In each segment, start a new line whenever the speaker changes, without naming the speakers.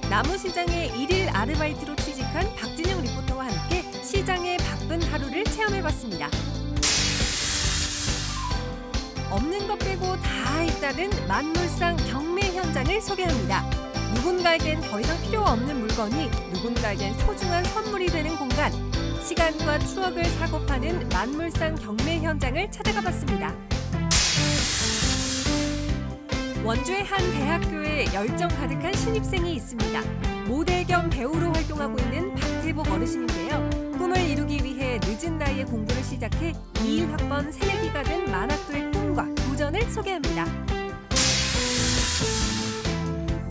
나무시장에 1일 아르바이트로 취직한 박진영 리포터와 함께 시장의 바쁜 하루를 체험해봤습니다. 없는 것 빼고 다 있다는 만물상 경매 현장을 소개합니다. 누군가에겐 더 이상 필요 없는 물건이 누군가에겐 소중한 선물이 되는 공간. 시간과 추억을 사고 파는 만물상 경매 현장을 찾아가 봤습니다. 원주의 한 대학교에 열정 가득한 신입생이 있습니다. 모델 겸 배우로 활동하고 있는 박태복 어르신인데요. 꿈을 이루기 위해 늦은 나이에 공부를 시작해 21학번 새내기가 된 만학도의 꿈과 도전을 소개합니다.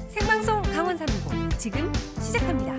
생방송 강원 365 지금 시작합니다.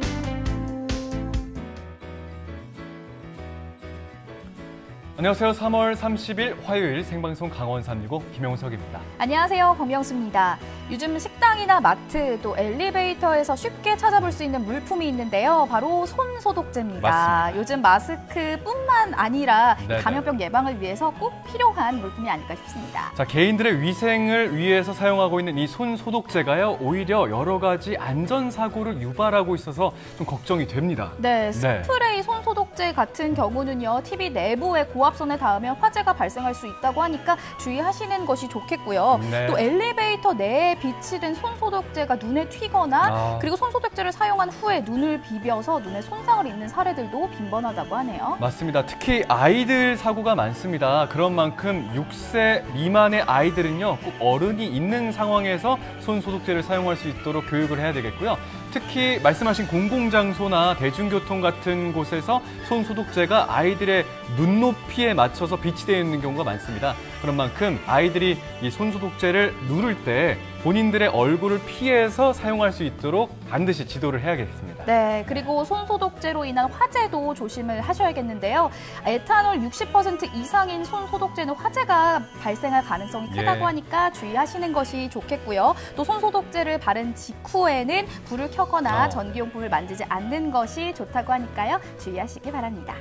안녕하세요. 3월 30일 화요일 생방송 강원 365 김용석입니다.
안녕하세요. 권명수입니다. 요즘 식당이나 마트 또 엘리베이터에서 쉽게 찾아볼 수 있는 물품이 있는데요. 바로 손소독제입니다.
맞습니다.
요즘 마스크뿐만 아니라
네네.
감염병 예방을 위해서 꼭 필요한 물품이 아닐까 싶습니다.
자, 개인들의 위생을 위해서 사용하고 있는 이 손소독제가요. 오히려 여러 가지 안전사고를 유발하고 있어서 좀 걱정이 됩니다.
네, 스프레이 손소독제 같은 경우는요. TV 내부에 고압선에 닿으면 화재가 발생할 수 있다고 하니까 주의하시는 것이 좋겠고요.
네.
또 엘리베이터 내에 비치된 손소독제가 눈에 튀거나 그리고 손소독제를 사용한 후에 눈을 비벼서 눈에 손상을 입는 사례들도 빈번하다고 하네요.
맞습니다. 특히 아이들 사고가 많습니다. 그런 만큼 6세 미만의 아이들은요. 꼭 어른이 있는 상황에서 손소독제를 사용할 수 있도록 교육을 해야 되겠고요. 특히 말씀하신 공공장소나 대중교통 같은 곳에서 손소독제가 아이들의 눈높이에 맞춰서 비치되어 있는 경우가 많습니다. 그런 만큼 아이들이 이 손소독제를 누를 때 본인들의 얼굴을 피해서 사용할 수 있도록 반드시 지도를 해야겠습니다.
네, 그리고 손소독제로 인한 화재도 조심을 하셔야겠는데요. 에탄올 60% 이상인 손소독제는 화재가 발생할 가능성이 크다고 하니까 주의하시는 것이 좋겠고요. 또 손소독제를 바른 직후에는 불을 켜거나 전기용품을 만지지 않는 것이 좋다고 하니까요. 주의하시기 바랍니다.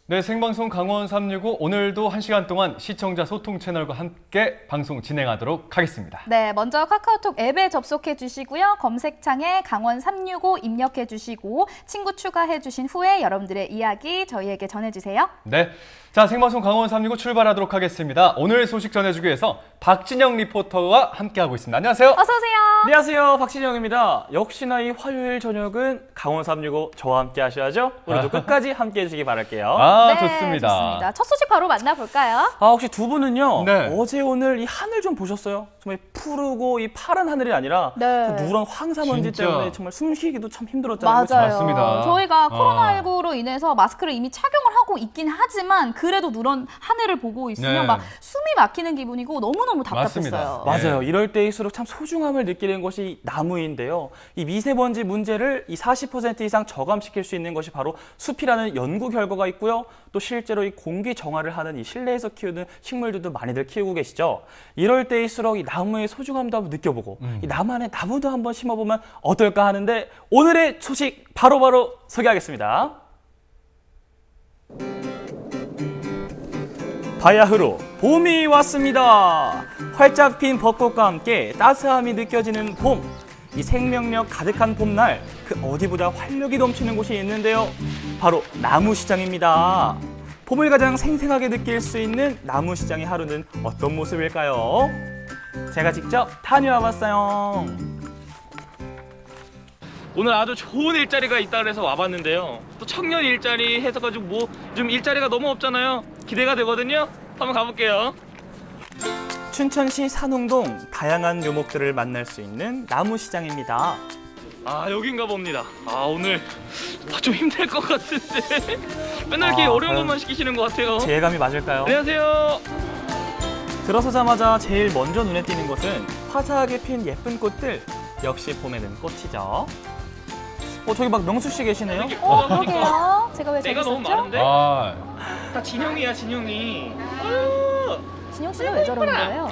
네, 생방송 강원 365 오늘도 1시간 동안 시청자 소통 채널과 함께 방송 진행하도록 하겠습니다.
네, 먼저 카카오톡 앱에 접속해 주시고요. 검색창에 강원 365 입력해 주시고 친구 추가해 주신 후에 여러분들의 이야기 저희에게 전해주세요.
네, 자 생방송 강원 365 출발하도록 하겠습니다. 오늘 소식 전해주기 위해서 박진영 리포터와 함께하고 있습니다. 안녕하세요.
어서 오세요.
안녕하세요. 박진영입니다. 역시나 이 화요일 저녁은 강원 365 저와 함께 하셔야죠. 오늘도 끝까지 함께 해주시기 바랄게요.
네,
좋습니다.
좋습니다. 첫 소식 바로 만나볼까요?
혹시 두 분은요.
네.
어제 오늘 이 하늘 좀 보셨어요? 정말 푸르고 이 파란 하늘이 아니라 누런 황사먼지
진짜.
때문에 정말 숨쉬기도 참 힘들었잖아요.
맞아요.
맞습니다.
저희가 코로나19로 인해서 마스크를 이미 착용을 하고 있긴 하지만 그래도 누런 하늘을 보고 있으면 막 숨이 막히는 기분이고 너무너무 답답했어요.
맞아요. 이럴 때일수록 참 소중함을 느끼는 것이 나무인데요. 이 미세먼지 문제를 이 40% 이상 저감시킬 수 있는 것이 바로 숲이라는 연구 결과가 있고요. 또 실제로 이 공기 정화를 하는 이 실내에서 키우는 식물들도 많이들 키우고 계시죠. 이럴 때일수록 이 나무의 소중함도 한번 느껴보고 이 나만의 나무도 한번 심어보면 어떨까 하는데 오늘의 소식 바로바로 소개하겠습니다. 바야흐로 봄이 왔습니다. 활짝 핀 벚꽃과 함께 따스함이 느껴지는 봄. 이 생명력 가득한 봄날 그 어디보다 활력이 넘치는 곳이 있는데요. 바로 나무시장입니다. 봄을 가장 생생하게 느낄 수 있는 나무시장의 하루는 어떤 모습일까요? 제가 직접 다녀와봤어요.
오늘 아주 좋은 일자리가 있다 그래서 와봤는데요. 또 청년 일자리 해서가지고 뭐 좀 일자리가 너무 없잖아요. 기대가 되거든요. 한번 가볼게요.
춘천시 산홍동 다양한 묘목들을 만날 수 있는 나무시장입니다.
여긴가 봅니다. 오늘 좀 힘들 것 같은데 맨날 이렇게 어려운 것만 시키시는 것 같아요.
제 예감이 맞을까요?
안녕하세요.
들어서자마자 제일 먼저 눈에 띄는 것은 화사하게 핀 예쁜 꽃들. 역시 봄에는 꽃이죠. 저기 막 명수 씨 계시네요.
그러게요. 제가 왜 저기
내가 너무
있었죠?
많은데? 다 진영이야, 진영이.
진영 씨는 왜 저러는 거예요?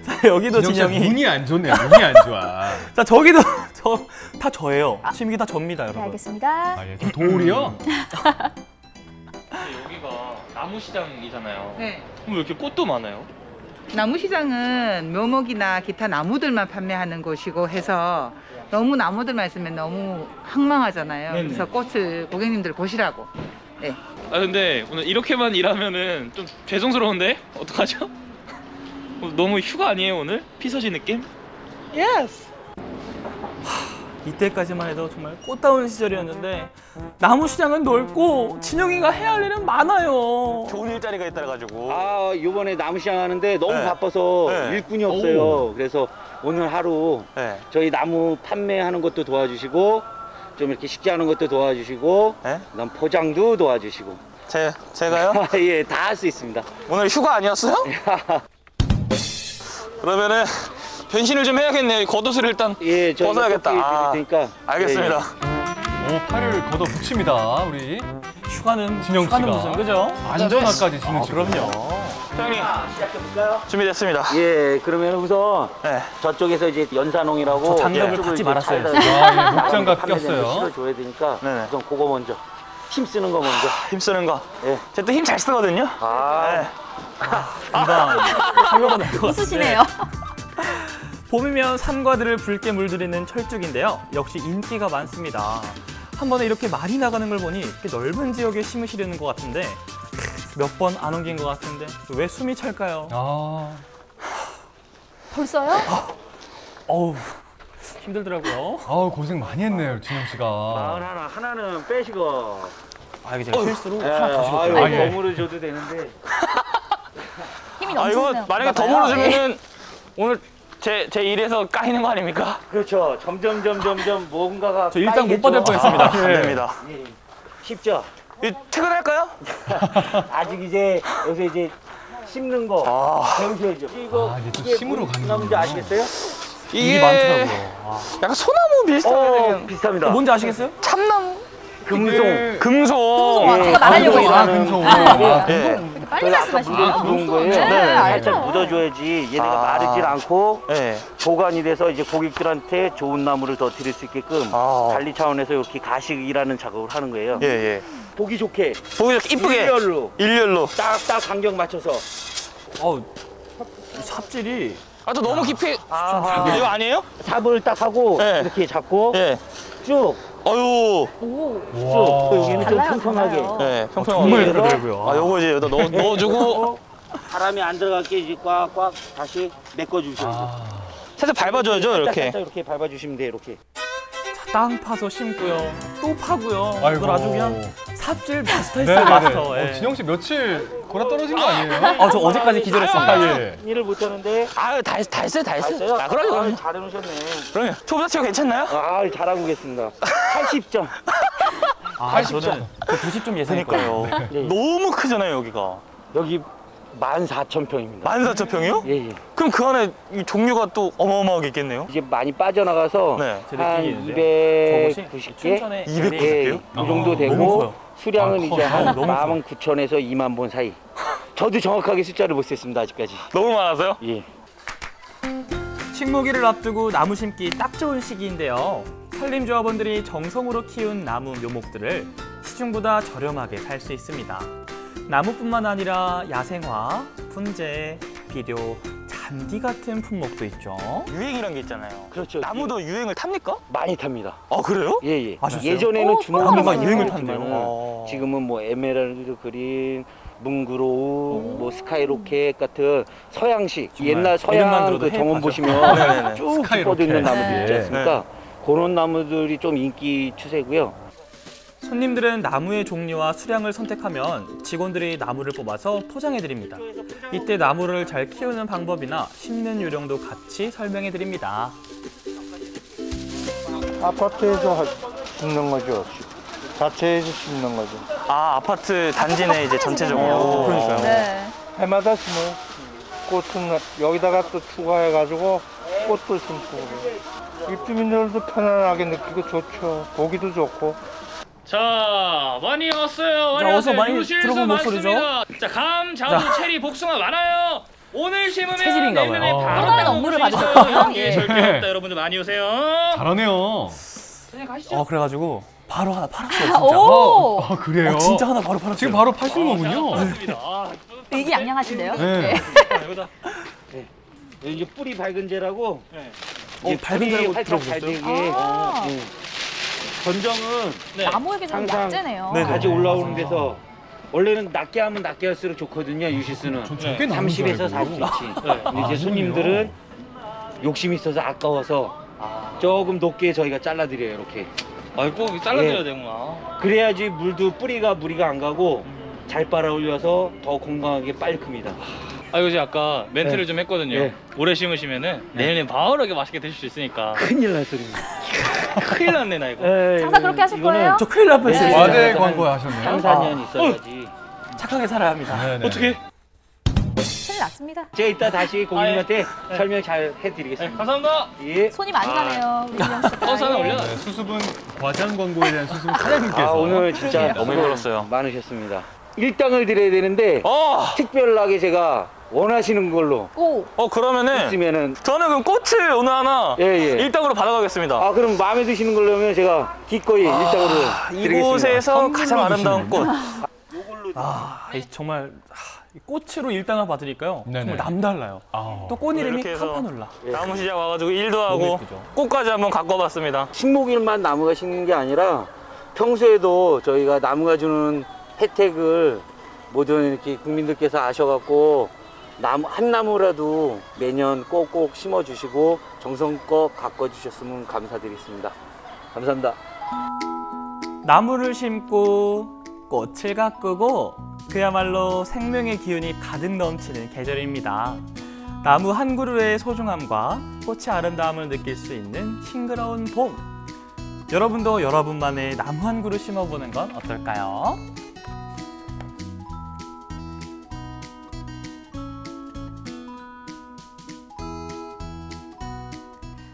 자, 여기도 진영이.
눈이 안 좋네요. 눈이 안 좋아.
자, 저기도 다 저예요. 지금 이게 다 접니다,
네,
여러분.
알겠습니다.
아, 예. 저 돌이요?
여기가 나무시장이잖아요.
네.
그럼 왜 이렇게 꽃도 많아요?
나무시장은 묘목이나 기타 나무들만 판매하는 곳이고 해서 너무 나무들만 있으면 너무 황망하잖아요.
네네.
그래서 꽃을 고객님들 보시라고. 네.
아 근데 오늘 이렇게만 일하면은 좀 죄송스러운데 어떡하죠? 너무 휴가 아니에요 오늘? 피서지 느낌?
예스.
이때까지만 해도 정말 꽃다운 시절이었는데 나무시장은 넓고 진영이가 해야 할 일은 많아요.
좋은 일자리가 있다 가지고.
아, 요번에 나무시장 하는데 너무
네.
바빠서
네.
일꾼이 없어요. 그래서 오늘 하루
네.
저희 나무 판매하는 것도 도와주시고 좀 이렇게 식재하는 것도 도와주시고
네?
그다음 포장도 도와주시고
제가요?
예, 다 할 수 있습니다.
오늘 휴가 아니었어요? 그러면은 변신을 좀 해야겠네요. 이 겉옷을 일단
예, 저희
벗어야겠다. 아,
드릴 테니까.
알겠습니다.
예, 예.
오, 팔을 걷어 붙입니다, 우리.
휴가는
진영 씨가.
무슨 그죠?
안전화까지 지는 친구.
그럼요.
사장님
시작해볼까요?
준비됐습니다.
예, 그러면 우선
네.
저쪽에서 이제 연산홍이라고
저 장갑을
이쪽을
받지
이제
말았어요.
차에다
아, 예, 목장갑
판매되는 거
꼈어요.
실어줘야 되니까
네네.
우선 그거 먼저 힘 쓰는 거 먼저.
힘쓰는 거.
예.
제가 또 힘 잘 쓰거든요.
아,
네.
금방 한로가 날 것 같은데.
웃으시네요.
봄이면 산과들을 붉게 물들이는 철쭉인데요. 역시 인기가 많습니다. 한 번에 이렇게 많이 나가는 걸 보니 이렇게 넓은 지역에 심으시려는 것 같은데 몇 번 안 옮긴 것 같은데 왜 숨이 찰까요?
아,
벌써요?
어우, 힘들더라고요.
아우, 고생 많이 했네요, 진영 씨가.
하나는 빼시고.
아, 이게 제가 실수로
예,
하나 더
아유,
실었어요.
아, 예.
덤으로 줘도 되는데.
힘이
아 이거
넘치시네요.
만약에 덤으로 주면은 오늘 제 일에서 까이는 거 아닙니까?
그렇죠. 점점 뭔가가.
저 일당 못
까이겠죠.
받을 뻔했습니다.
안 됩니다.
예, 쉽죠.
이 퇴근할까요?
아직 이제 여기서 이제 심는 거 배우셔야죠. 이거
아, 이제 또 심으러 가는군요.
나무인지 아시겠어요?
일이 많더라고요. 아.
약간 소나무 비슷하게 생긴
비슷합니다.
뭔지 아시겠어요?
참나무?
금송.
금속.
아, 제가 말하려고
아,
했어요.
금속.
예.
빨리 말씀하시네요.
묻은 거예요.
네, 알죠.
살짝 묻어줘야지 얘네가 마르질 않고
예.
보관이 돼서 이제 고객들한테 좋은 나무를 더 드릴 수 있게끔 관리 차원에서 이렇게 가식이라는 작업을 하는 거예요.
예, 예.
보기 좋게
보기 좋게 이쁘게 일렬로.
딱딱 간격 맞춰서.
어우, 삽질이
아, 또 너무 깊이. 이거 아니에요?
삽을 딱 하고
네.
이렇게 잡고
예.
쭉
아유.
오,
쭉 여기는 좀
달라요,
평평하게.
달라요.
예, 평평하게.
정말 그러더라고요.
아, 요거 이제 여기다 넣어주고
바람이 안 들어갈게 이제 꽉꽉 다시 메꿔주셔야죠.
아,
살짝 밟아줘야죠, 이렇게.
살짝 이렇게 밟아주시면 돼요. 이렇게.
땅 파서 심고요. 또 파고요.
아이고.
이걸 아주 그냥 삽질 마스터했어요,
네네네.
마스터. 예.
진영 씨 며칠 골아 떨어진 거 아니에요?
아, 저 어제까지 기절했습니다.
아, 예.
일을 못하는데
아유, 다 했어요, 다 했어요. 아,
아,
그럼요.
잘해놓으셨네.
그럼요. 초보자 치고 괜찮나요?
아, 잘하고 계십니다. 80점.
아, 저는 90점 예상했거든요.
예.
너무 크잖아요, 여기가.
여기 14,000평입니다.
14,000평이요?
예, 예.
그럼 그 안에 이 종류가 또 어마어마하게 있겠네요?
이제 많이 빠져나가서
네.
제
한
느낌이 있는데요.
290개?
춘천에
290
예,
개요?
이 정도
너무
되고
커요.
수량은
아,
이제
커요.
한
너무 커요.
49,000에서 2만 본 사이. 저도 정확하게 숫자를 못 셌습니다, 아직까지.
너무 많아서요?
예.
식목일을 앞두고 나무 심기 딱 좋은 시기인데요. 산림조합원들이 정성으로 키운 나무 묘목들을 시중보다 저렴하게 살 수 있습니다. 나무뿐만 아니라 야생화, 분재, 비료, 잔디 같은 품목도 있죠.
유행이란 게 있잖아요.
그렇죠.
나무도 유행을 탑니까?
많이 탑니다.
아, 그래요?
예, 예.
아셨어요?
예전에는
오,
주먹
나무가
유행을
탔네요.
지금은 뭐 에메랄드 그린, 뭉그로우, 뭐 스카이로켓 같은 서양식 옛날
이름만
서양
들어도
그 정원
해파죠.
보시면
네네네.
쭉
스카이로켓.
뻗어 있는 나무들
네.
있지 않습니까? 그런 나무들이 좀 인기 추세고요.
손님들은 나무의 종류와 수량을 선택하면 직원들이 나무를 뽑아서 포장해드립니다. 이때 나무를 잘 키우는 방법이나 심는 요령도 같이 설명해드립니다.
아파트에서 심는 거죠. 자체에서 심는 거죠.
아, 아파트 단지 내 이제 전체적으로.
그러니까요.
네.
해마다 심어요. 꽃은 여기다가 또 추가해가지고 꽃도 심고 그래요. 입주민들도 편안하게 느끼고 좋죠. 보기도 좋고.
자, 많이 왔어요. 많이
자, 어서
왔어요.
많이
유실수
들어본 목소리죠?
많습니다. 자, 감, 자두, 체리, 복숭아 많아요. 오늘 심으면
체질인가 봐요.
내년에 바로
또 다른 업무를
먹을 수 있어요.
받으셨어요?
예, 절대 없다. 여러분들 많이 오세요.
잘하네요.
그냥 가시죠.
그래가지고 바로 하나 팔았어요, 진짜.
오!
그래요?
진짜 하나 바로 팔았어요.
지금 바로 파시는 거군요.
맞습니다.
이게 양양하신데요?
네.
여기다.
이제 뿌리 밝은제라고.
이게 밝은 자라고
살짝
들어보셨어요?
잘 되게.
아.
예. 전정은
나무에게 좀
항상
약재네요.
네네.
가지 올라오는 데서 원래는 낮게 하면 낮게 할수록 좋거든요, 유시스는.
꽤 남은 줄
30에서
알고.
40cm. 근데 이제 손님들은 욕심이 있어서 아까워서 조금 높게 저희가 잘라드려요, 이렇게.
아이고 잘라드려야
예.
되구나.
그래야지 물도 뿌리가 무리가 안 가고 잘 빨아 올려서 더 건강하게 빨리 큽니다.
아 이거 제가 아까 멘트를 좀 했거든요.
네.
오래 심으시면은 내년에 바로 이렇게 맛있게 드실 수 있으니까.
큰일 날 소리입니다.
큰일 났네 나 이거.
장사 그렇게 하실 거예요?
저 큰일 날 뻔했어요.
네.
와대 광고 하셨네요.
상사년 있어야지.
착하게 살아야 합니다.
네네.
어떻게?
큰일 났습니다.
제가 이따 다시 고객님한테 설명 잘 해드리겠습니다.
감사합니다.
예.
손이 많이 가네요. 우리 민영 씨가.
버스 하나 올려.
네, 수습은 과장 광고에 대한 수습은 사장님께서.
오늘 진짜
너무 힘들었어요.
많으셨습니다. 일당을 드려야 되는데 특별하게 제가 원하시는 걸로
오!
그러면은
있으면은
저는 그럼 꽃을 오늘 하나
예.
일당으로 받아가겠습니다.
그럼 마음에 드시는 걸로 하면 제가 기꺼이 일당으로 드리겠습니다.
이곳에서 가장 아름다운 꽃.
정말 이 꽃으로 일당을 받으니까요.
네네.
정말 남달라요. 또 꽃 이름이
이렇게 해서
카파놀라.
나무 시장 와가지고 일도
너무
하고
예쁘죠?
꽃까지 한번 갖고 와봤습니다.
식목일만 나무가 심는 게 아니라 평소에도 저희가 나무가 주는 혜택을 모든 이렇게 국민들께서 아셔갖고 한 나무라도 매년 꼭꼭 심어주시고 정성껏 가꿔주셨으면 감사드리겠습니다. 감사합니다.
나무를 심고 꽃을 가꾸고 그야말로 생명의 기운이 가득 넘치는 계절입니다. 나무 한 그루의 소중함과 꽃의 아름다움을 느낄 수 있는 싱그러운 봄. 여러분도 여러분만의 나무 한 그루 심어보는 건 어떨까요?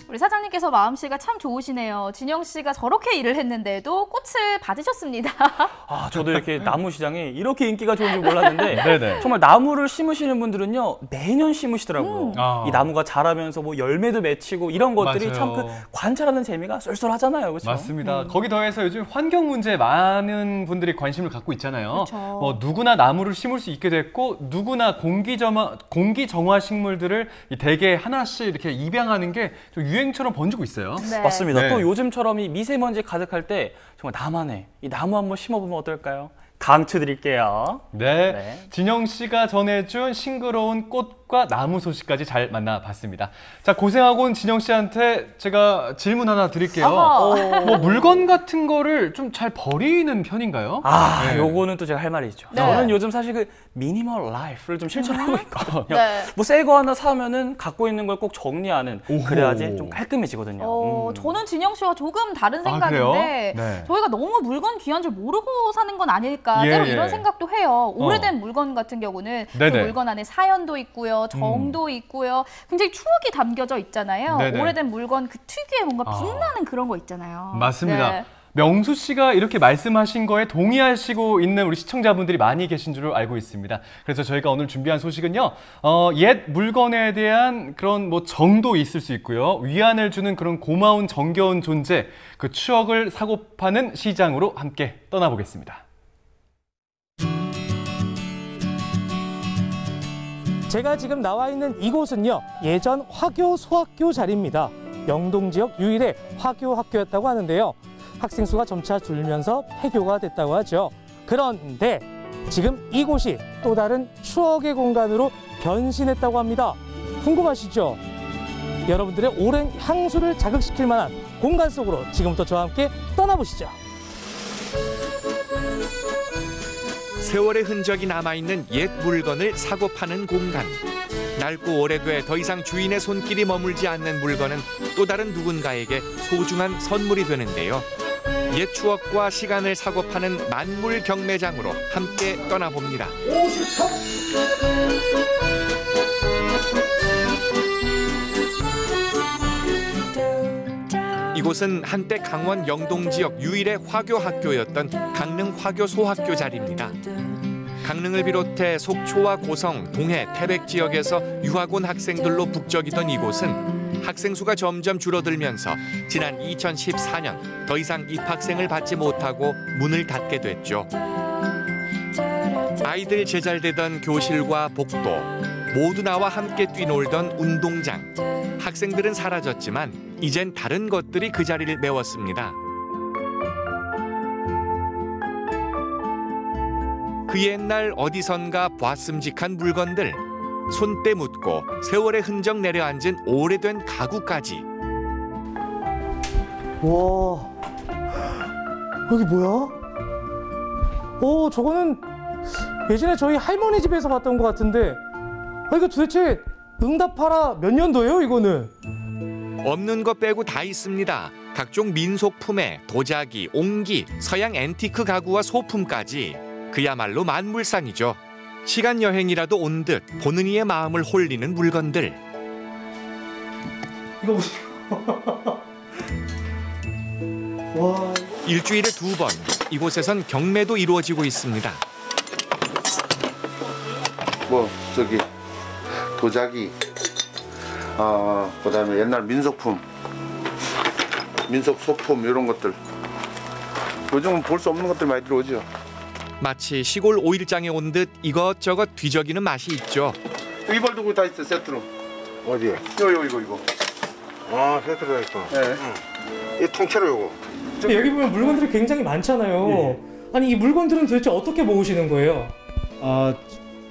우리 사장님께서 마음씨가 참 좋으시네요. 진영 씨가 저렇게 일을 했는데도 꽃을 받으셨습니다.
저도 이렇게 나무 시장이 이렇게 인기가 좋은 줄 몰랐는데
네네.
정말 나무를 심으시는 분들은요 매년 심으시더라고요.
아.
이 나무가 자라면서 뭐 열매도 맺히고 이런 것들이
맞아요.
참 그 관찰하는 재미가 쏠쏠하잖아요, 그렇죠?
맞습니다. 거기 더해서 요즘 환경 문제에 많은 분들이 관심을 갖고 있잖아요.
그쵸.
뭐 누구나 나무를 심을 수 있게 됐고 누구나 공기 정화 식물들을 이 대게 하나씩 이렇게 입양하는 게 좀 유행처럼 번지고 있어요.
네.
맞습니다.
네.
또 요즘처럼 이 미세먼지 가득할 때 정말 나만의 이 나무 한번 심어보면 어떨까요? 강추 드릴게요.
네.
네.
진영 씨가 전해준 싱그러운 꽃과 나무 소식까지 잘 만나봤습니다. 자, 고생하고 온 진영 씨한테 제가 질문 하나 드릴게요. 뭐 물건 같은 거를 좀 잘 버리는 편인가요? 네.
요거는 또 제가 할 말이 있죠.
네.
저는 요즘 사실 그 미니멀 라이프를 좀 실천하고 있거든요.
네.
뭐 새 거 하나 사면은 갖고 있는 걸 꼭 정리하는
오호.
그래야지 좀 깔끔해지거든요.
저는 진영 씨와 조금 다른
그래요?
생각인데
네.
저희가 너무 물건 귀한 줄 모르고 사는 건 아닐까
예,
때로
예.
이런 생각도 해요. 오래된 물건 같은 경우는 그
네네.
물건 안에 사연도 있고요, 정도 있고요, 굉장히 추억이 담겨져 있잖아요.
네네.
오래된 물건 그 특유의 뭔가 빛나는 그런 거 있잖아요.
맞습니다.
네.
명수 씨가 이렇게 말씀하신 거에 동의하시고 있는 우리 시청자분들이 많이 계신 줄 알고 있습니다. 그래서 저희가 오늘 준비한 소식은요, 옛 물건에 대한 그런 뭐 정도 있을 수 있고요, 위안을 주는 그런 고마운 정겨운 존재, 그 추억을 사고 파는 시장으로 함께 떠나보겠습니다.
제가 지금 나와 있는 이곳은요, 예전 화교 소학교 자리입니다. 영동 지역 유일의 화교 학교였다고 하는데요. 학생 수가 점차 줄면서 폐교가 됐다고 하죠. 그런데 지금 이곳이 또 다른 추억의 공간으로 변신했다고 합니다. 궁금하시죠? 여러분들의 오랜 향수를 자극시킬 만한 공간 속으로 지금부터 저와 함께 떠나보시죠.
세월의 흔적이 남아있는 옛 물건을 사고 파는 공간. 낡고 오래돼 더 이상 주인의 손길이 머물지 않는 물건은 또 다른 누군가에게 소중한 선물이 되는데요. 옛 추억과 시간을 사고 파는 만물 경매장으로 함께 떠나봅니다. 이곳은 한때 강원 영동 지역 유일의 화교 학교였던 강릉 화교 소학교 자리입니다. 강릉을 비롯해 속초와 고성, 동해, 태백 지역에서 유학 온 학생들로 북적이던 이곳은 학생 수가 점점 줄어들면서 지난 2014년 더 이상 입학생을 받지 못하고 문을 닫게 됐죠. 아이들 제잘되던 교실과 복도, 모두 나와 함께 뛰놀던 운동장. 학생들은 사라졌지만 이젠 다른 것들이 그 자리를 메웠습니다. 그 옛날 어디선가 봤음직한 물건들, 손때 묻고 세월의 흔적 내려앉은 오래된 가구까지.
와, 여기 뭐야? 저거는 예전에 저희 할머니 집에서 봤던 것 같은데, 이거 도대체 응답하라 몇 년도예요, 이거는?
없는 것 빼고 다 있습니다. 각종 민속품에 도자기, 옹기, 서양 앤티크 가구와 소품까지. 그야말로 만물상이죠. 시간 여행이라도 온 듯 보는 이의 마음을 홀리는 물건들.
이거 보세요. 와.
일주일에 2번 이곳에선 경매도 이루어지고 있습니다.
저기 도자기, 그다음에 옛날 민속품, 민속 소품 이런 것들. 요즘은 볼 수 없는 것들 많이 들어오죠.
마치 시골 오일장에 온 듯 이것저것 뒤적이는 맛이 있죠.
이벌 도구 다 있어, 세트로.
어디에?
이거.
세트로 다 있어.
네.
이 통째로 요거.
여기 보면 물건들이 굉장히 많잖아요. 아니, 이 물건들은 도대체 어떻게 모으시는 거예요?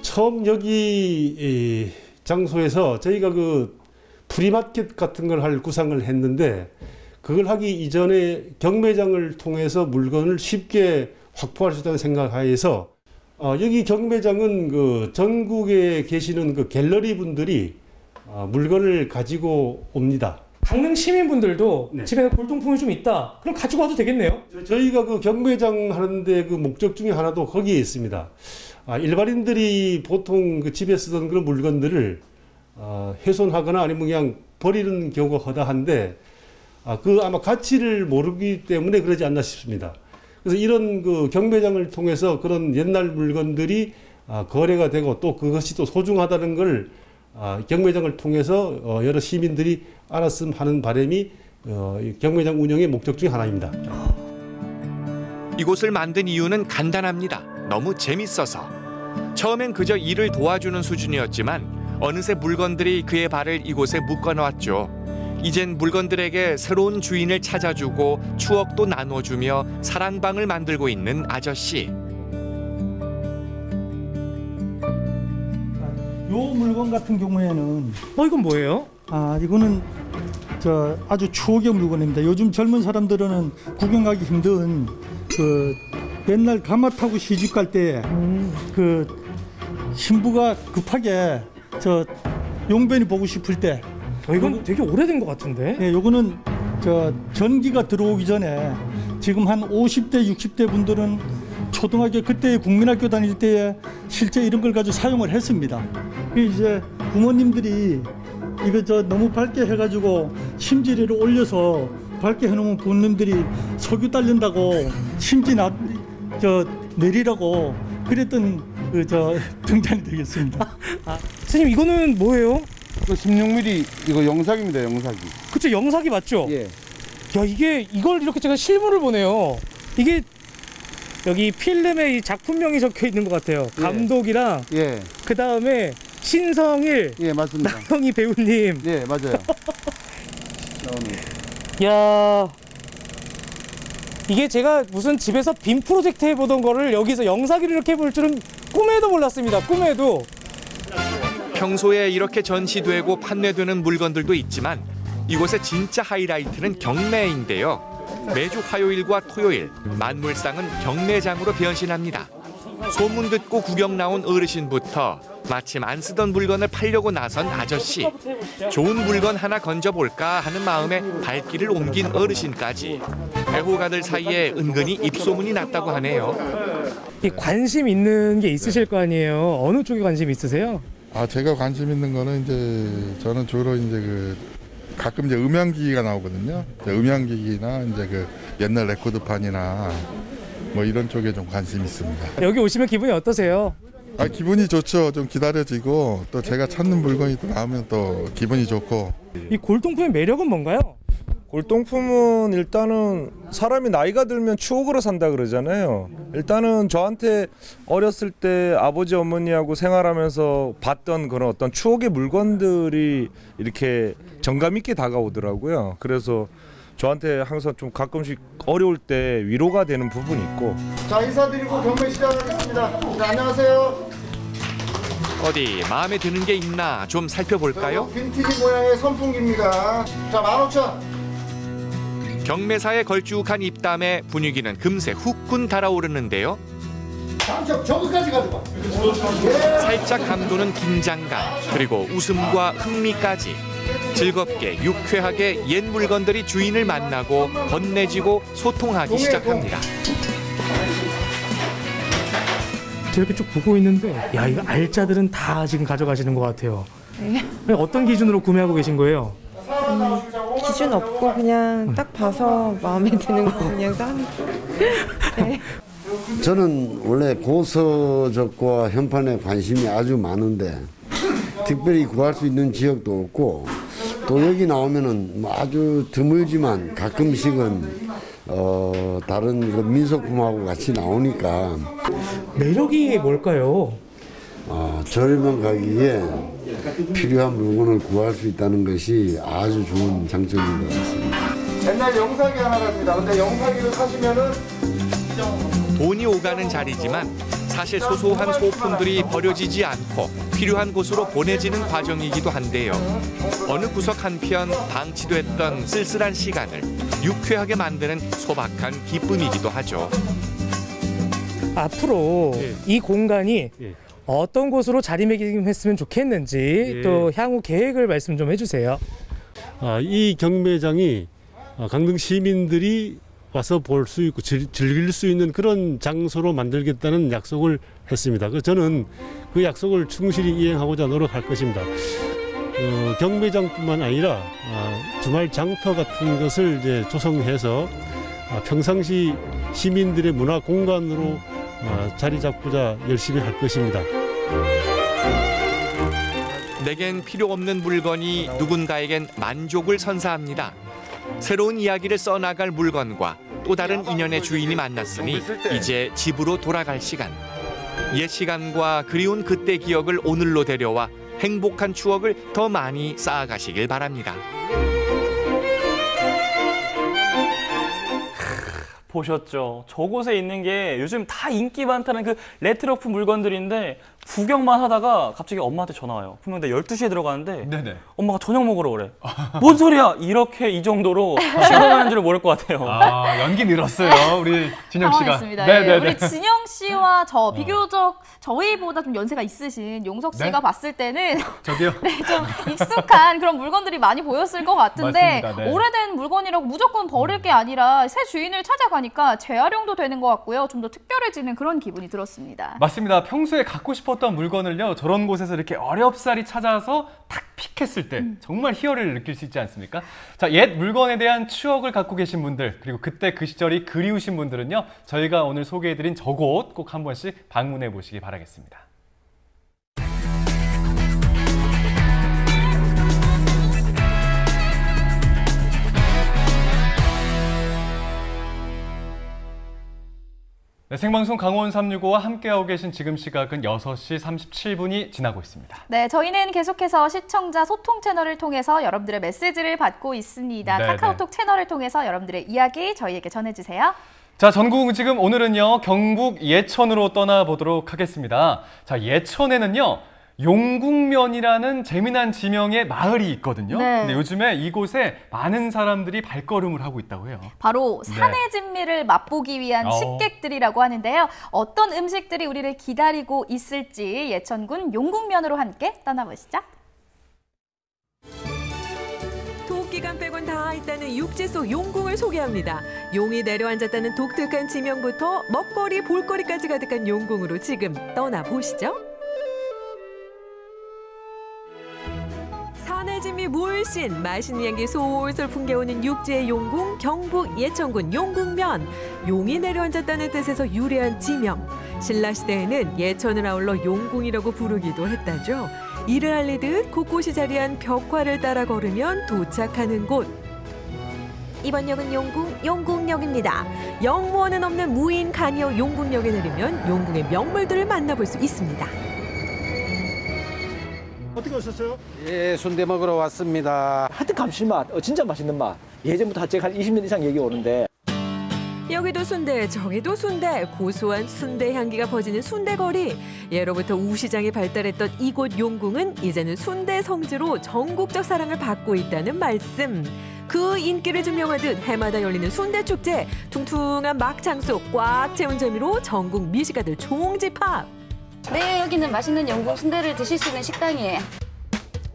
처음 여기 장소에서 저희가 그 프리마켓 같은 걸 할 구상을 했는데, 그걸 하기 이전에 경매장을 통해서 물건을 쉽게 확보할 수 있다는 생각하에서 여기 경매장은 그 전국에 계시는 그 갤러리 분들이 물건을 가지고 옵니다.
강릉 시민분들도 집에 골동품이 좀 있다, 그럼 가지고 와도 되겠네요?
저희가 그 경매장 하는데 그 목적 중에 하나도 거기에 있습니다. 일반인들이 보통 그 집에 쓰던 그런 물건들을 훼손하거나 아니면 그냥 버리는 경우가 허다한데, 그 아마 가치를 모르기 때문에 그러지 않나 싶습니다. 그래서 이런 그 경매장을 통해서 그런 옛날 물건들이 거래가 되고, 또 그것이 또 소중하다는 걸 경매장을 통해서 여러 시민들이 알았으면 하는 바람이 경매장 운영의 목적 중 하나입니다.
이곳을 만든 이유는 간단합니다. 너무 재밌어서. 처음엔 그저 일을 도와주는 수준이었지만 어느새 물건들이 그의 발을 이곳에 묶어놓았죠. 이젠 물건들에게 새로운 주인을 찾아주고 추억도 나눠주며 사랑방을 만들고 있는 아저씨.
요 물건 같은 경우에는
이건 뭐예요?
이거는 아주 추억의 물건입니다. 요즘 젊은 사람들은 구경 가기 힘든 그 옛날 가마 타고 시집 갈 때 그 신부가 급하게 용변이 보고 싶을 때.
이건 되게 오래된 것 같은데?
네, 요거는 전기가 들어오기 전에 지금 한 50대, 60대 분들은 초등학교 그때 국민학교 다닐 때에 실제 이런 걸 가지고 사용을 했습니다. 이제 부모님들이 이거 너무 밝게 해가지고 심지를 올려서 밝게 해놓으면 부모님들이 석유 딸린다고 심지 내리라고 그랬던 등잔이 되겠습니다.
선생님, 이거는 뭐예요?
16mm 이거 영삭입니다, 영삭이.
그쵸, 영삭이 맞죠?
예.
야, 이걸 이렇게 제가 실물을 보네요. 이게 여기 필름에 이 작품명이 적혀 있는 것 같아요. 감독이랑 그 다음에 신성일,
맞습니다.
나경희 배우님.
맞아요.
야, 이게 제가 무슨 집에서 빔 프로젝트 해보던 거를 여기서 영상기를 이렇게 볼 줄은 꿈에도 몰랐습니다. 꿈에도.
평소에 이렇게 전시되고 판매되는 물건들도 있지만 이곳의 진짜 하이라이트는 경매인데요. 매주 화요일과 토요일 만물상은 경매장으로 변신합니다. 소문 듣고 구경 나온 어르신부터 마침 안 쓰던 물건을 팔려고 나선 아저씨, 좋은 물건 하나 건져볼까 하는 마음에 발길을 옮긴 어르신까지 애호가들 사이에 은근히 입소문이 났다고 하네요.
이 관심 있는 게 있으실 거 아니에요. 어느 쪽에 관심 있으세요?
제가 관심 있는 거는 이제 저는 주로 이제 가끔 이제 음향기기가 나오거든요. 음향기기나 이제 그 옛날 레코드판이나 뭐 이런 쪽에 좀 관심이 있습니다.
여기 오시면 기분이 어떠세요?
기분이 좋죠. 좀 기다려지고 또 제가 찾는 물건이 또 나오면 또 기분이 좋고.
이 골동품의 매력은 뭔가요?
골동품은 일단은 사람이 나이가 들면 추억으로 산다 그러잖아요. 일단은 저한테 어렸을 때 아버지 어머니하고 생활하면서 봤던 그런 어떤 추억의 물건들이 이렇게 정감 있게 다가오더라고요. 그래서 저한테 항상 좀 가끔씩 어려울 때 위로가 되는 부분이 있고.
자, 인사드리고 경매 시작하겠습니다. 자, 안녕하세요.
어디 마음에 드는 게 있나 좀 살펴볼까요?
빈티지 모양의 선풍기입니다. 자, 15,000원.
경매사의 걸쭉한 입담에 분위기는 금세 후끈 달아오르는데요.
저거까지 가져가.
살짝 감도는 긴장감, 그리고 웃음과 흥미까지 즐겁게 유쾌하게 옛 물건들이 주인을 만나고 건네지고 소통하기 시작합니다.
이렇게 쭉 보고 있는데 야, 이거 알짜들은 다 지금 가져가시는 것 같아요.
네.
어떤 기준으로 구매하고 계신 거예요?
기준 없고 그냥 딱 봐서 마음에 드는 거 그냥 사는 거. 네.
저는 원래 고서적과 현판에 관심이 아주 많은데 특별히 구할 수 있는 지역도 없고 또 여기 나오면은 뭐 아주 드물지만 가끔씩은 다른 민속품하고 같이 나오니까.
매력이 뭘까요?
저렴한 가격에 필요한 물건을 구할 수 있다는 것이 아주 좋은 장점인 것 같습니다.
옛날 영사기 하나랍니다. 근데 영사기를 사시면은
돈이 오가는 자리지만 사실 소소한 소품들이 버려지지 않고 필요한 곳으로 보내지는 과정이기도 한데요. 어느 구석 한편 방치됐던 쓸쓸한 시간을 유쾌하게 만드는 소박한 기쁨이기도 하죠.
앞으로 이 공간이 어떤 곳으로 자리매김했으면 좋겠는지 또 향후 계획을 말씀 좀 해주세요.
이 경매장이 강릉 시민들이 와서 볼 수 있고 즐길 수 있는 그런 장소로 만들겠다는 약속을 했습니다. 저는 그 약속을 충실히 이행하고자 노력할 것입니다. 경매장뿐만 아니라 주말 장터 같은 것을 이제 조성해서 평상시 시민들의 문화 공간으로 자리 잡고자 열심히 할 것입니다.
내겐 필요 없는 물건이 누군가에겐 만족을 선사합니다. 새로운 이야기를 써나갈 물건과 또 다른 인연의 주인이 만났으니 이제 집으로 돌아갈 시간. 옛 시간과 그리운 그때 기억을 오늘로 데려와 행복한 추억을 더 많이 쌓아가시길 바랍니다.
보셨죠? 저곳에 있는 게 요즘 다 인기 많다는 그 레트로품 물건들인데 구경만 하다가 갑자기 엄마한테 전화 와요. 분명 내가 12시에 들어가는데 엄마가 저녁 먹으러 오래. 뭔 소리야? 이렇게 이 정도로 시간하는 줄을 모를 것 같아요.
연기 늘었어요. 우리 진영 씨가.
당황했습니다. 네, 우리 진영 씨와 저 비교적 저희보다 좀 연세가 있으신 용석 씨가 봤을 때는
저기요?
네, 좀 익숙한 그런 물건들이 많이 보였을 것 같은데
맞습니다. 네.
오래된 물건이라고 무조건 버릴 게 아니라 새 주인을 찾아가니까 재활용도 되는 것 같고요. 좀 더 특별해지는 그런 기분이 들었습니다.
맞습니다. 평소에 갖고 싶었던 물건을요. 저런 곳에서 이렇게 어렵사리 찾아서 탁 픽했을 때 정말 희열을 느낄 수 있지 않습니까? 자, 옛 물건에 대한 추억을 갖고 계신 분들 그리고 그때 그 시절이 그리우신 분들은요. 저희가 오늘 소개해드린 저곳 꼭 한 번씩 방문해 보시기 바라겠습니다. 네, 생방송 강원 365와 함께하고 계신 지금 시각은 6시 37분이 지나고 있습니다.
네, 저희는 계속해서 시청자 소통 채널을 통해서 여러분들의 메시지를 받고 있습니다.
네,
카카오톡 채널을 통해서 여러분들의 이야기 저희에게 전해주세요.
자, 전국 지금 오늘은요. 경북 예천으로 떠나보도록 하겠습니다. 자, 예천에는요. 용궁면이라는 재미난 지명의 마을이 있거든요.
네.
근데 요즘에 이곳에 많은 사람들이 발걸음을 하고 있다고 해요.
바로 산의 진미를 맛보기 위한 식객들이라고 하는데요. 어떤 음식들이 우리를 기다리고 있을지 예천군 용궁면으로 함께 떠나보시죠.
토끼간 빼곤 다 있다는 육지 속 용궁을 소개합니다. 용이 내려앉았다는 독특한 지명부터 먹거리, 볼거리까지 가득한 용궁으로 지금 떠나보시죠. 산의 진미 물씬 맛있는 향기 솔솔 풍겨오는 육지의 용궁, 경북 예천군 용궁면. 용이 내려앉았다는 뜻에서 유래한 지명. 신라시대에는 예천을 아울러 용궁이라고 부르기도 했다죠. 이를 알리듯 곳곳이 자리한 벽화를 따라 걸으면 도착하는 곳. 이번 역은 용궁역입니다. 역무원은 없는 무인 간이역 용궁역에 내리면 용궁의 명물들을 만나볼 수 있습니다.
어떻게 오셨어요?
예, 순대 먹으러 왔습니다.
하여튼 감칠맛, 진짜 맛있는 맛. 예전부터 제가 한 20년 이상 얘기 오는데.
여기도 순대, 저기도 순대, 고소한 순대 향기가 퍼지는 순대거리. 예로부터 우시장이 발달했던 이곳 용궁은 이제는 순대 성지로 전국적 사랑을 받고 있다는 말씀. 그 인기를 증명하듯 해마다 열리는 순대축제, 퉁퉁한 막창 속 꽉 채운 재미로 전국 미식가들 총집합.
네, 여기는 맛있는 용궁 순대를 드실 수 있는 식당이에요.